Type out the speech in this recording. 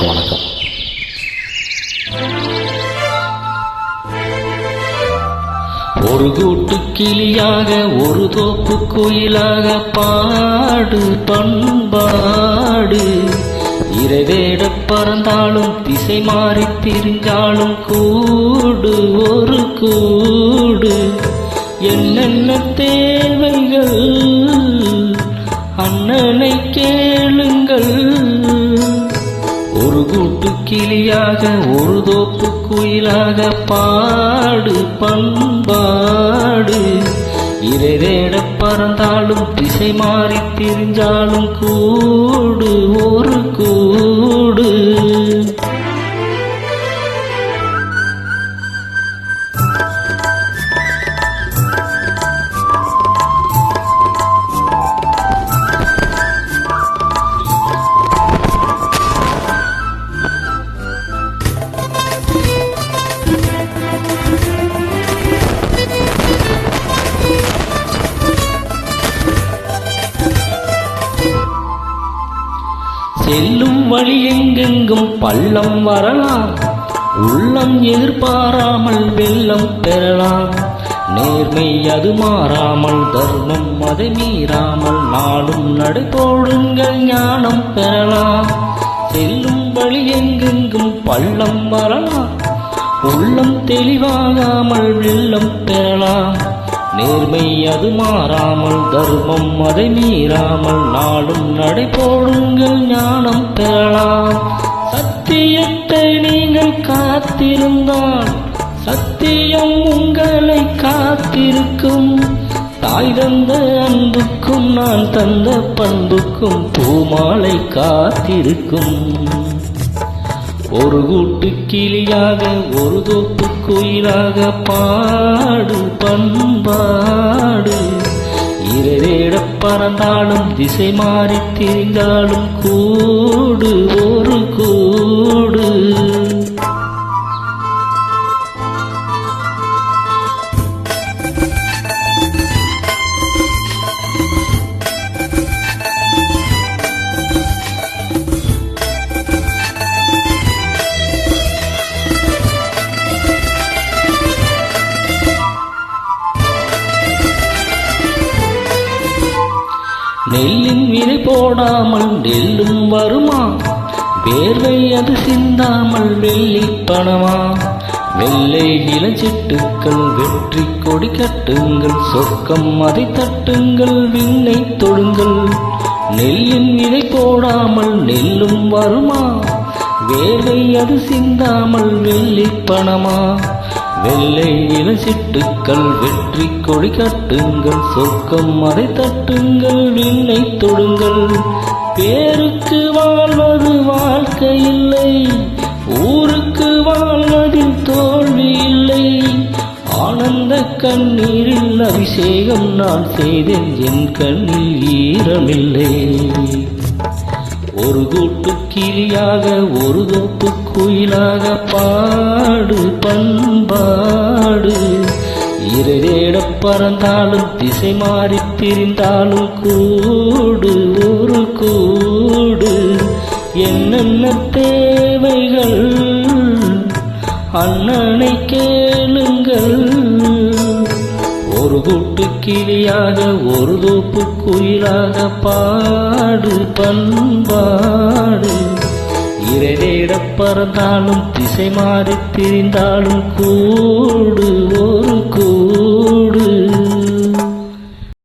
அனைவருக்கும் வணக்கம். ஒரு கூட்டு கிளியாக ஒரு தோப்பு குயிலாக பாடு பண்பாடு. இறைவேட பறந்தாலும் திசை மாறி திரிஞ்சாலும் கூடு ஒரு கூடு. என்னென்ன தேவைகள் அண்ணனை கேளுங்கள். ஒரு கூட்டு கிளியாக ஒரு தோப்பு குயிலாக பாடு பண்பாடு. இறைவேட பறந்தாலும் திசை மாறி திரிஞ்சாலும் கூடு ஒரு கூடு. செல்லும் வழி எங்கெங்கும் பள்ளம் வரலாம். உள்ளம் எதிர்பாராமல் வெள்ளம் பெறலாம். நேர்மை அது மாறாமல் தர்மம் அதை மீறாமல் நாளும் நடைபோடுங்கள் ஞானம் பெறலாம். செல்லும் வழி எங்கெங்கும் பள்ளம் வரலாம். உள்ளம் தெளிவாகாமல் வெள்ளம் பெறலாம். நேர்மை அது மாறாமல் தர்மம் அதை மீறாமல் நாளும் நடைபோடுங்கள் ஞானம் பெறலாம். சத்தியத்தை நீங்கள் காத்திருந்தால் சத்தியம் உங்களை காத்திருக்கும். தாய் தந்த அன்புக்கும் நான் தந்த பண்புக்கும் பூமாலை காத்திருக்கும். ஒரு கூட்டு கிளியாக ஒரு தோப்பு குயிலாக பாடு பண்பாடு. இறைவேட பறந்தாலும் திசை மாறி திரிந்தாலும் கூடு ஒரு கூடு. நெல்லின் விதை போடாமல் நெல்லும் வருமா? வேர்வை அது சிந்தாமல் வெள்ளி பணமா? வெள்ளை இளஞ்சிட்டுக்கள் வெற்றி கொடி கட்டுங்கள். சொர்க்கம் அதை தட்டுங்கள் விண்ணை தொடுங்கள். நெல்லின் விதை போடாமல் நெல்லும் வருமா? வேர்வை அது சிந்தாமல் வெள்ளி பணமா? வெள்ளை இளஞ்சிட்டுக்கள் வெற்றி கொடி கட்டுங்கள். சொர்க்கம் அதை தட்டுங்கள் விண்ணை தொடுங்கள். பேருக்கு வாழ்வது வாழ்க்கை இல்லை. ஊருக்கு வாழ்வதில் தோல்வி இல்லை. ஆனந்த கண்ணீரில் அபிஷேகம் நான் செய்தேன். என் கண்ணில் ஈரமில்லை. ஒரு கூட்டு கிளியாக ஒரு தோப்பு குயிலாக பாடு பண்பாடு. இறைவேட பறந்தாலும் திசை மாறி திரிந்தாலும் கூடு ஒரு கூடு. என்னென்ன தேவைகள் அண்ணனை கேளுங்கள். ஒரு கூட்டு கிளியாக ஒரு தோப்பு குயிலாக பாடு பண்பாடு. இறைவேட பறந்தாலும் திசை மாறி திரிந்தாலும் கூடு ஒரு